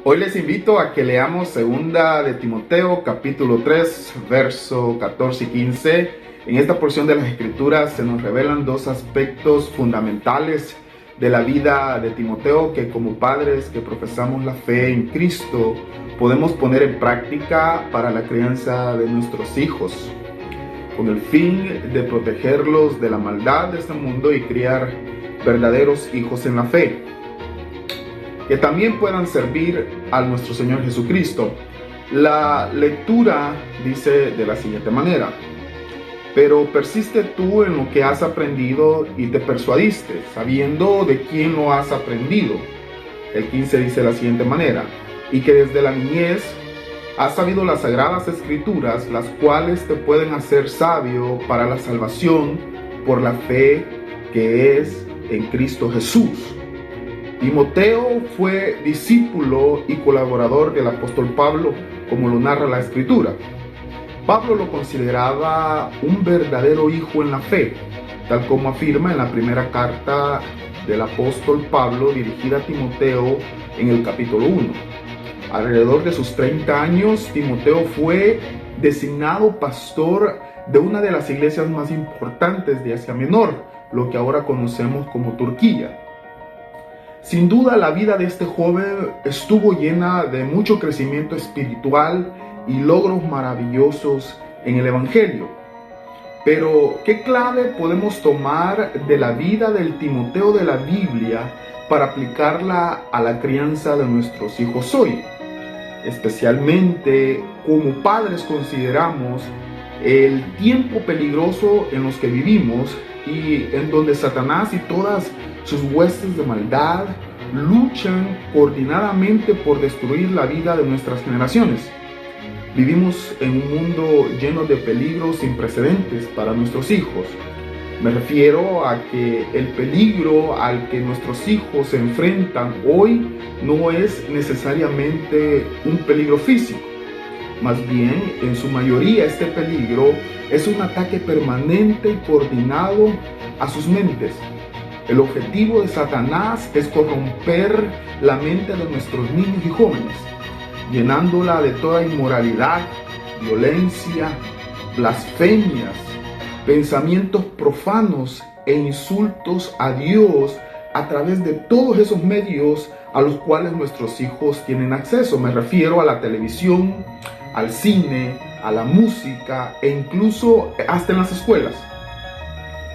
Hoy les invito a que leamos segunda de Timoteo, capítulo 3, verso 14 y 15. En esta porción de las Escrituras se nos revelan dos aspectos fundamentales de la vida de Timoteo que como padres que profesamos la fe en Cristo podemos poner en práctica para la crianza de nuestros hijos, con el fin de protegerlos de la maldad de este mundo y criar verdaderos hijos en la fe, que también puedan servir a nuestro Señor Jesucristo. La lectura dice de la siguiente manera: pero persiste tú en lo que has aprendido y te persuadiste, sabiendo de quién lo has aprendido. El 15 dice de la siguiente manera: y que desde la niñez has sabido las sagradas escrituras, las cuales te pueden hacer sabio para la salvación por la fe que es en Cristo Jesús. Timoteo fue discípulo y colaborador del apóstol Pablo, como lo narra la Escritura. Pablo lo consideraba un verdadero hijo en la fe, tal como afirma en la primera carta del apóstol Pablo dirigida a Timoteo en el capítulo 1. Alrededor de sus 30 años, Timoteo fue designado pastor de una de las iglesias más importantes de Asia Menor, lo que ahora conocemos como Turquía. Sin duda, la vida de este joven estuvo llena de mucho crecimiento espiritual y logros maravillosos en el Evangelio. Pero, ¿qué clave podemos tomar de la vida del Timoteo de la Biblia para aplicarla a la crianza de nuestros hijos hoy? Especialmente como padres consideramos el tiempo peligroso en los que vivimos y en donde Satanás y todas sus huestes de maldad luchan coordinadamente por destruir la vida de nuestras generaciones. Vivimos en un mundo lleno de peligros sin precedentes para nuestros hijos. Me refiero a que el peligro al que nuestros hijos se enfrentan hoy no es necesariamente un peligro físico. Más bien, en su mayoría, este peligro es un ataque permanente y coordinado a sus mentes. El objetivo de Satanás es corromper la mente de nuestros niños y jóvenes, llenándola de toda inmoralidad, violencia, blasfemias, pensamientos profanos e insultos a Dios a través de todos esos medios a los cuales nuestros hijos tienen acceso. Me refiero a la televisión, al cine, a la música e incluso hasta en las escuelas.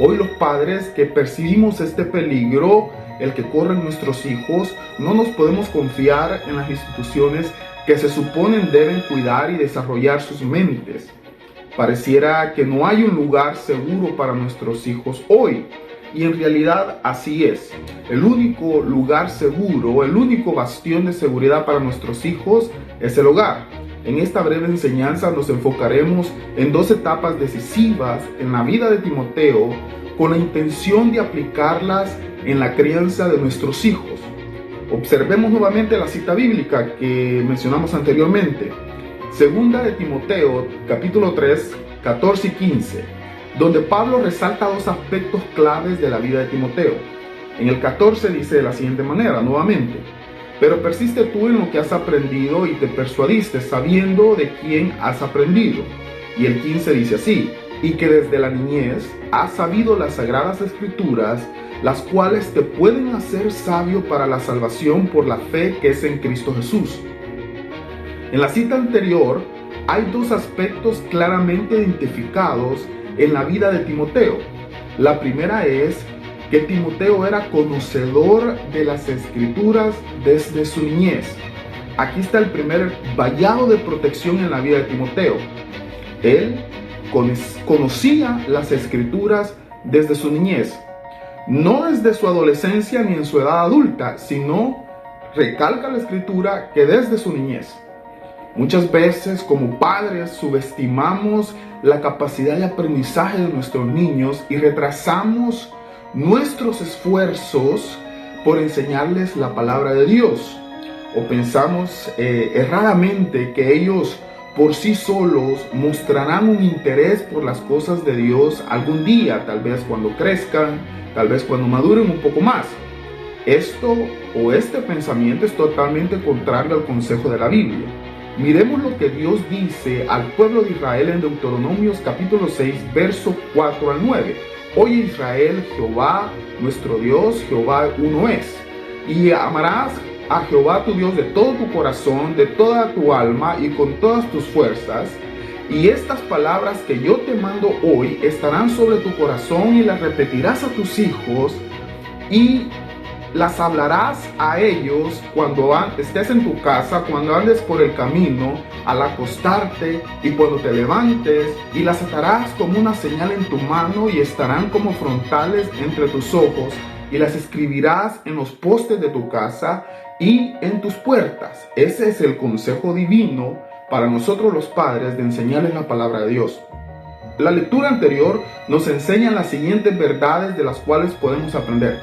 Hoy los padres que percibimos este peligro, el que corren nuestros hijos, no nos podemos confiar en las instituciones que se suponen deben cuidar y desarrollar sus mentes. Pareciera que no hay un lugar seguro para nuestros hijos hoy, y en realidad así es. El único lugar seguro, el único bastión de seguridad para nuestros hijos es el hogar. En esta breve enseñanza nos enfocaremos en dos etapas decisivas en la vida de Timoteo con la intención de aplicarlas en la crianza de nuestros hijos. Observemos nuevamente la cita bíblica que mencionamos anteriormente. Segunda de Timoteo, capítulo 3, 14 y 15, donde Pablo resalta dos aspectos claves de la vida de Timoteo. En el 14 dice de la siguiente manera, nuevamente: pero persiste tú en lo que has aprendido y te persuadiste, sabiendo de quién has aprendido. Y el 15 dice así: y que desde la niñez has sabido las sagradas escrituras, las cuales te pueden hacer sabio para la salvación por la fe que es en Cristo Jesús. En la cita anterior hay dos aspectos claramente identificados en la vida de Timoteo. La primera es que Timoteo era conocedor de las escrituras desde su niñez. Aquí está el primer vallado de protección en la vida de Timoteo. Él conocía las escrituras desde su niñez, no desde su adolescencia ni en su edad adulta, sino, recalca la escritura, que desde su niñez. Muchas veces como padres subestimamos la capacidad de aprendizaje de nuestros niños y retrasamos nuestros esfuerzos por enseñarles la palabra de Dios, o pensamos erradamente que ellos por sí solos mostrarán un interés por las cosas de Dios algún día, tal vez cuando crezcan, tal vez cuando maduren un poco más. Este pensamiento es totalmente contrario al consejo de la Biblia. Miremos lo que Dios dice al pueblo de Israel en Deuteronomios capítulo 6, verso 4 al 9. Oye Israel, Jehová nuestro Dios, Jehová uno es. Y amarás a Jehová tu Dios de todo tu corazón, de toda tu alma y con todas tus fuerzas. Y estas palabras que yo te mando hoy estarán sobre tu corazón y las repetirás a tus hijos y las hablarás a ellos cuando estés en tu casa, cuando andes por el camino, al acostarte y cuando te levantes, y las atarás como una señal en tu mano y estarán como frontales entre tus ojos, y las escribirás en los postes de tu casa y en tus puertas. Ese es el consejo divino para nosotros los padres de enseñarles la palabra de Dios. La lectura anterior nos enseña las siguientes verdades de las cuales podemos aprender.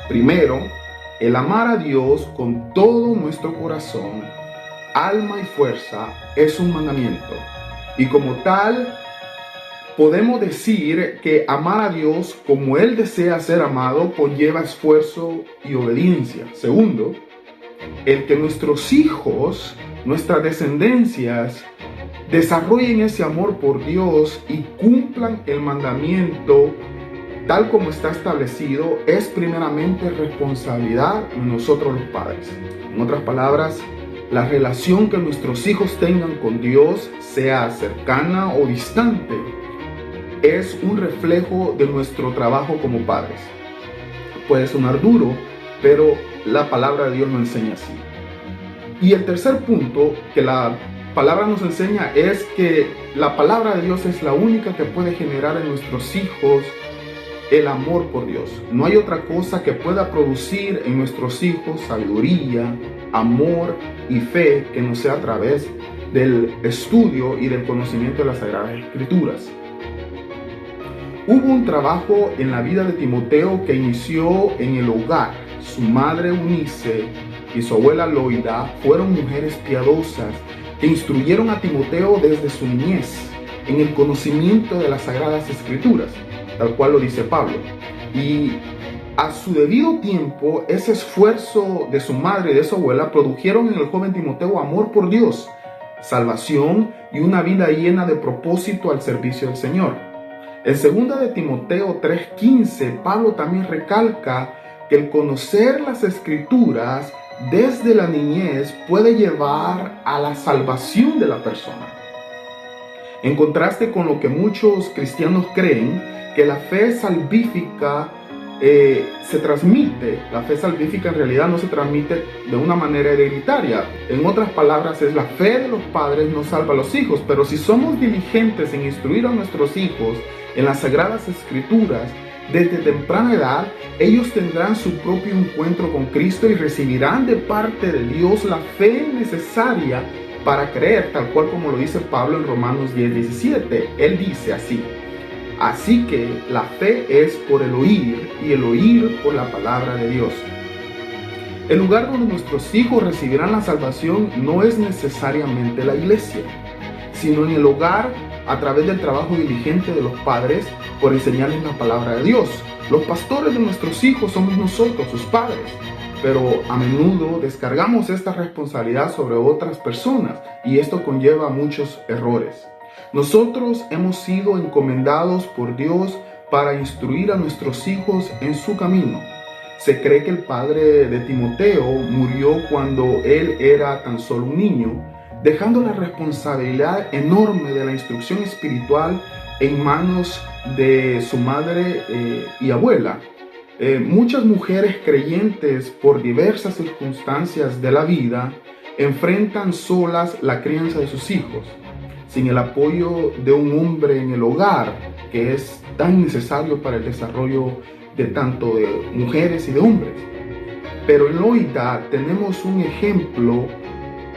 Primero, el amar a Dios con todo nuestro corazón, alma y fuerza es un mandamiento. Y como tal, podemos decir que amar a Dios como Él desea ser amado conlleva esfuerzo y obediencia. Segundo, el que nuestros hijos, nuestras descendencias, desarrollen ese amor por Dios y cumplan el mandamiento tal como está establecido, es primeramente responsabilidad de nosotros los padres. En otras palabras, la relación que nuestros hijos tengan con Dios, sea cercana o distante, es un reflejo de nuestro trabajo como padres. Puede sonar duro, pero la palabra de Dios lo enseña así. Y el tercer punto que la palabra nos enseña es que la palabra de Dios es la única que puede generar en nuestros hijos el amor por Dios. No hay otra cosa que pueda producir en nuestros hijos sabiduría, amor y fe que no sea a través del estudio y del conocimiento de las Sagradas Escrituras. Hubo un trabajo en la vida de Timoteo que inició en el hogar. Su madre Eunice y su abuela Loida fueron mujeres piadosas que instruyeron a Timoteo desde su niñez en el conocimiento de las Sagradas Escrituras, tal cual lo dice Pablo. Y a su debido tiempo, ese esfuerzo de su madre y de su abuela produjeron en el joven Timoteo amor por Dios, salvación y una vida llena de propósito al servicio del Señor. En 2 de Timoteo 3:15, Pablo también recalca que el conocer las Escrituras desde la niñez puede llevar a la salvación de la persona. En contraste con lo que muchos cristianos creen, que la fe salvífica se transmite. La fe salvífica en realidad no se transmite de una manera hereditaria. En otras palabras, es la fe de los padres no salva a los hijos, pero si somos diligentes en instruir a nuestros hijos en las Sagradas Escrituras, desde temprana edad, ellos tendrán su propio encuentro con Cristo y recibirán de parte de Dios la fe necesaria para creer, tal cual como lo dice Pablo en Romanos 10:17. Él dice así: así que la fe es por el oír y el oír por la palabra de Dios. El lugar donde nuestros hijos recibirán la salvación no es necesariamente la iglesia, sino en el hogar a través del trabajo diligente de los padres por enseñarles la palabra de Dios. Los pastores de nuestros hijos somos nosotros, sus padres, pero a menudo descargamos esta responsabilidad sobre otras personas y esto conlleva muchos errores. Nosotros hemos sido encomendados por Dios para instruir a nuestros hijos en su camino. Se cree que el padre de Timoteo murió cuando él era tan solo un niño, dejando la responsabilidad enorme de la instrucción espiritual en manos de su madre y abuela. Muchas mujeres creyentes, por diversas circunstancias de la vida, enfrentan solas la crianza de sus hijos, sin el apoyo de un hombre en el hogar, que es tan necesario para el desarrollo de tanto de mujeres y de hombres. Pero en Loida tenemos un ejemplo,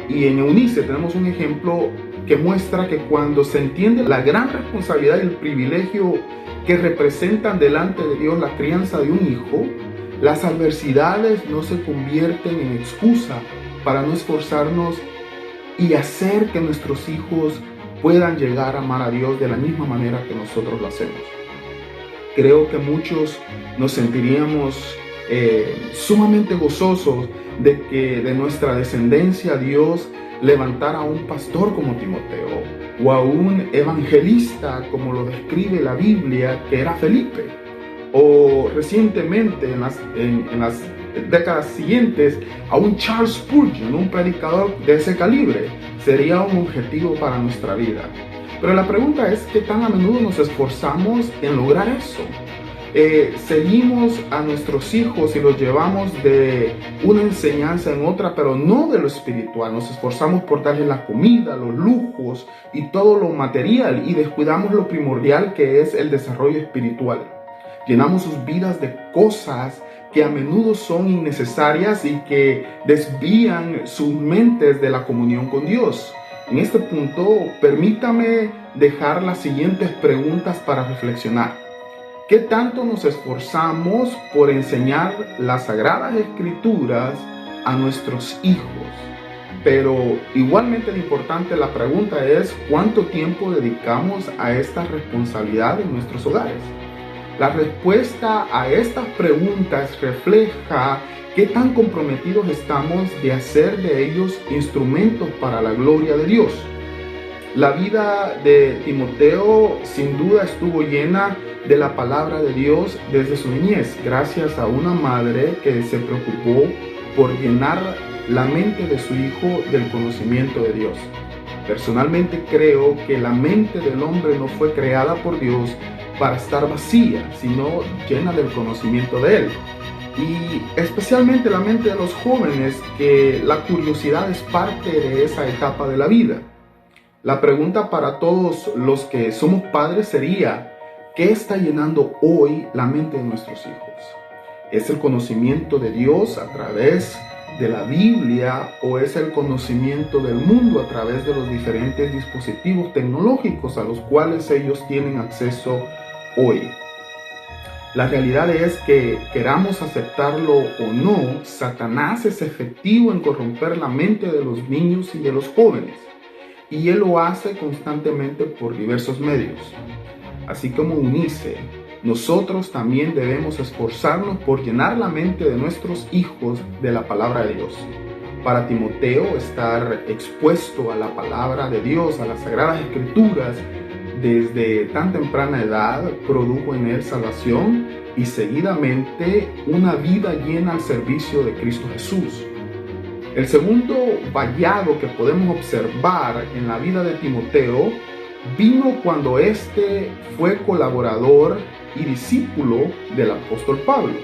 y en Eunice tenemos un ejemplo que muestra que cuando se entiende la gran responsabilidad y el privilegio que representan delante de Dios la crianza de un hijo, las adversidades no se convierten en excusa para no esforzarnos y hacer que nuestros hijos puedan llegar a amar a Dios de la misma manera que nosotros lo hacemos. Creo que muchos nos sentiríamos sumamente gozosos de que de nuestra descendencia Dios levantara a un pastor como Timoteo o a un evangelista como lo describe la Biblia, que era Felipe, o recientemente en las décadas siguientes a un Charles Spurgeon, un predicador de ese calibre. Sería un objetivo para nuestra vida. Pero la pregunta es, ¿qué tan a menudo nos esforzamos en lograr eso? Seguimos a nuestros hijos y los llevamos de una enseñanza en otra, pero no de lo espiritual. Nos esforzamos por darles la comida, los lujos y todo lo material, y descuidamos lo primordial, que es el desarrollo espiritual. Llenamos sus vidas de cosas que a menudo son innecesarias y que desvían sus mentes de la comunión con Dios. En este punto, permítame dejar las siguientes preguntas para reflexionar. ¿Qué tanto nos esforzamos por enseñar las Sagradas Escrituras a nuestros hijos? Pero igualmente de importante la pregunta es, ¿cuánto tiempo dedicamos a esta responsabilidad en nuestros hogares? La respuesta a estas preguntas refleja qué tan comprometidos estamos de hacer de ellos instrumentos para la gloria de Dios. La vida de Timoteo sin duda estuvo llena de la palabra de Dios desde su niñez, gracias a una madre que se preocupó por llenar la mente de su hijo del conocimiento de Dios. Personalmente creo que la mente del hombre no fue creada por Dios para estar vacía, sino llena del conocimiento de Él. Y especialmente la mente de los jóvenes, que la curiosidad es parte de esa etapa de la vida. La pregunta para todos los que somos padres sería, ¿qué está llenando hoy la mente de nuestros hijos? ¿Es el conocimiento de Dios a través de la Biblia o es el conocimiento del mundo a través de los diferentes dispositivos tecnológicos a los cuales ellos tienen acceso hoy? La realidad es que, queramos aceptarlo o no, Satanás es efectivo en corromper la mente de los niños y de los jóvenes, y él lo hace constantemente por diversos medios. Así como Eunice, nosotros también debemos esforzarnos por llenar la mente de nuestros hijos de la palabra de Dios. Para Timoteo, estar expuesto a la palabra de Dios, a las Sagradas Escrituras, desde tan temprana edad, produjo en él salvación y seguidamente una vida llena al servicio de Cristo Jesús. El segundo vallado que podemos observar en la vida de Timoteo vino cuando éste fue colaborador y discípulo del apóstol Pablo.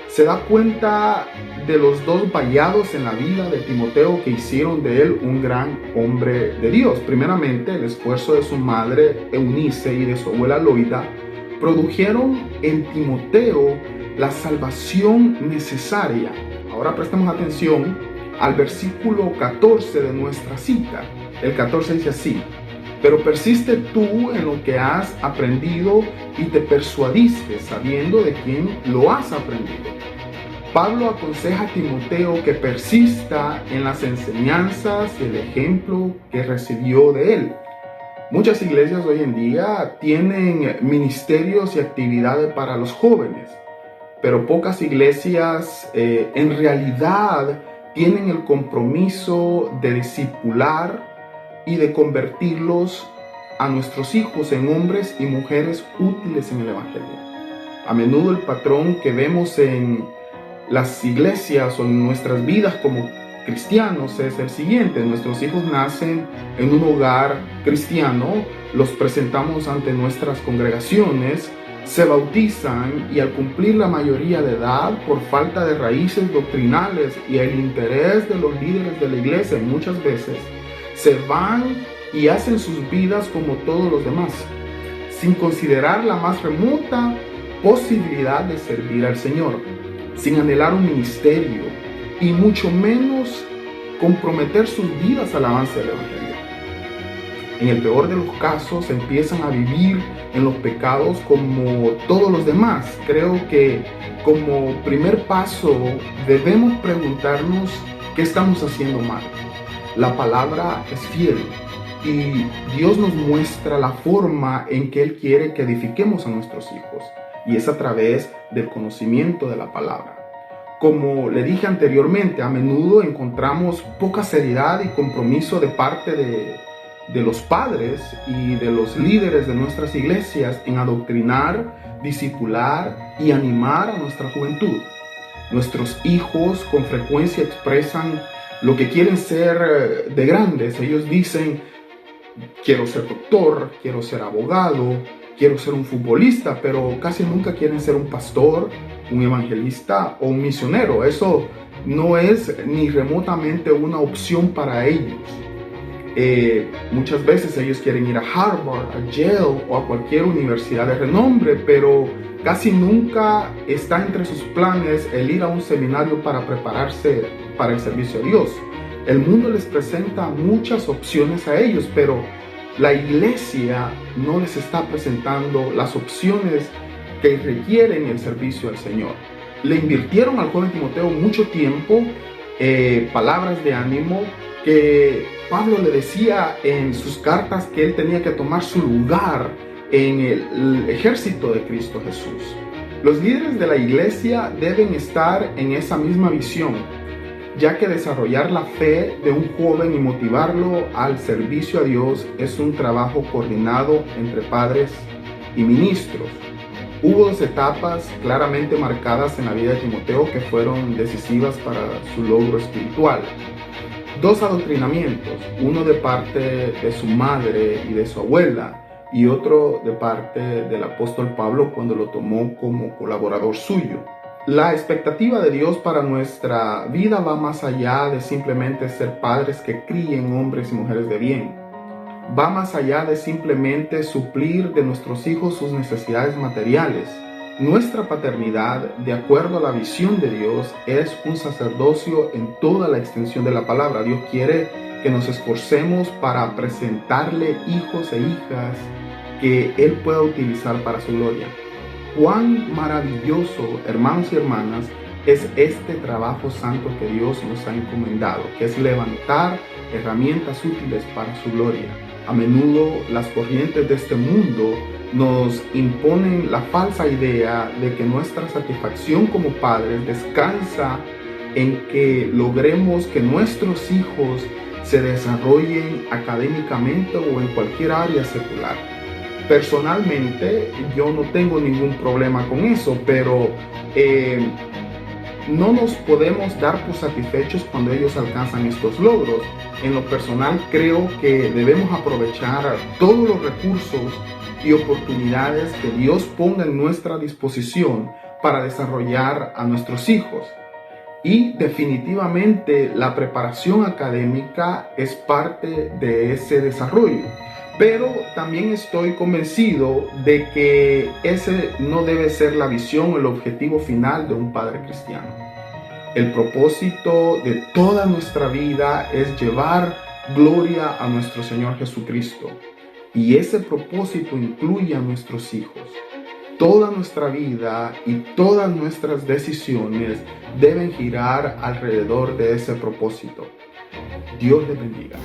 Se da cuenta de los dos vallados en la vida de Timoteo que hicieron de él un gran hombre de Dios. Primeramente, el esfuerzo de su madre Eunice y de su abuela Loida produjeron en Timoteo la salvación necesaria. Ahora prestemos atención al versículo 14 de nuestra cita. El 14 dice así: pero persiste tú en lo que has aprendido y te persuadiste sabiendo de quién lo has aprendido. Pablo aconseja a Timoteo que persista en las enseñanzas y el ejemplo que recibió de él. Muchas iglesias hoy en día tienen ministerios y actividades para los jóvenes, pero pocas iglesias en realidad tienen el compromiso de discipular y de convertirlos a nuestros hijos en hombres y mujeres útiles en el Evangelio. A menudo el patrón que vemos en las iglesias o en nuestras vidas como cristianos es el siguiente: nuestros hijos nacen en un hogar cristiano, los presentamos ante nuestras congregaciones, se bautizan y al cumplir la mayoría de edad, por falta de raíces doctrinales y el interés de los líderes de la iglesia, muchas veces se van y hacen sus vidas como todos los demás, sin considerar la más remota posibilidad de servir al Señor, sin anhelar un ministerio y mucho menos comprometer sus vidas al avance del Evangelio. En el peor de los casos, empiezan a vivir en los pecados como todos los demás. Creo que como primer paso debemos preguntarnos qué estamos haciendo mal. La palabra es fiel y Dios nos muestra la forma en que Él quiere que edifiquemos a nuestros hijos, y es a través del conocimiento de la palabra. Como le dije anteriormente, a menudo encontramos poca seriedad y compromiso de parte de los padres y de los líderes de nuestras iglesias en adoctrinar, discipular y animar a nuestra juventud. Nuestros hijos con frecuencia expresan lo que quieren ser de grandes. Ellos dicen: quiero ser doctor, quiero ser abogado, quiero ser un futbolista, pero casi nunca quieren ser un pastor, un evangelista o un misionero. Eso no es ni remotamente una opción para ellos. Muchas veces ellos quieren ir a Harvard, a Yale o a cualquier universidad de renombre, pero casi nunca está entre sus planes el ir a un seminario para prepararse para el servicio a Dios. El mundo les presenta muchas opciones a ellos, pero la iglesia no les está presentando las opciones que requieren el servicio al Señor. Le invirtieron al joven Timoteo mucho tiempo, palabras de ánimo, que Pablo le decía en sus cartas que él tenía que tomar su lugar en el ejército de Cristo Jesús. Los líderes de la iglesia deben estar en esa misma visión, ya que desarrollar la fe de un joven y motivarlo al servicio a Dios es un trabajo coordinado entre padres y ministros. Hubo dos etapas claramente marcadas en la vida de Timoteo que fueron decisivas para su logro espiritual. Dos adoctrinamientos, uno de parte de su madre y de su abuela, y otro de parte del apóstol Pablo cuando lo tomó como colaborador suyo. La expectativa de Dios para nuestra vida va más allá de simplemente ser padres que críen hombres y mujeres de bien. Va más allá de simplemente suplir de nuestros hijos sus necesidades materiales. Nuestra paternidad, de acuerdo a la visión de Dios, es un sacerdocio en toda la extensión de la palabra. Dios quiere que nos esforcemos para presentarle hijos e hijas que Él pueda utilizar para su gloria. Cuán maravilloso, hermanos y hermanas, es este trabajo santo que Dios nos ha encomendado, que es levantar herramientas útiles para su gloria. A menudo las corrientes de este mundo nos imponen la falsa idea de que nuestra satisfacción como padres descansa en que logremos que nuestros hijos se desarrollen académicamente o en cualquier área secular. Personalmente, yo no tengo ningún problema con eso, pero no nos podemos dar por satisfechos cuando ellos alcanzan estos logros. En lo personal, creo que debemos aprovechar todos los recursos y oportunidades que Dios ponga en nuestra disposición para desarrollar a nuestros hijos. Y definitivamente la preparación académica es parte de ese desarrollo. Pero también estoy convencido de que ese no debe ser la visión o el objetivo final de un padre cristiano. El propósito de toda nuestra vida es llevar gloria a nuestro Señor Jesucristo. Y ese propósito incluye a nuestros hijos. Toda nuestra vida y todas nuestras decisiones deben girar alrededor de ese propósito. Dios les bendiga.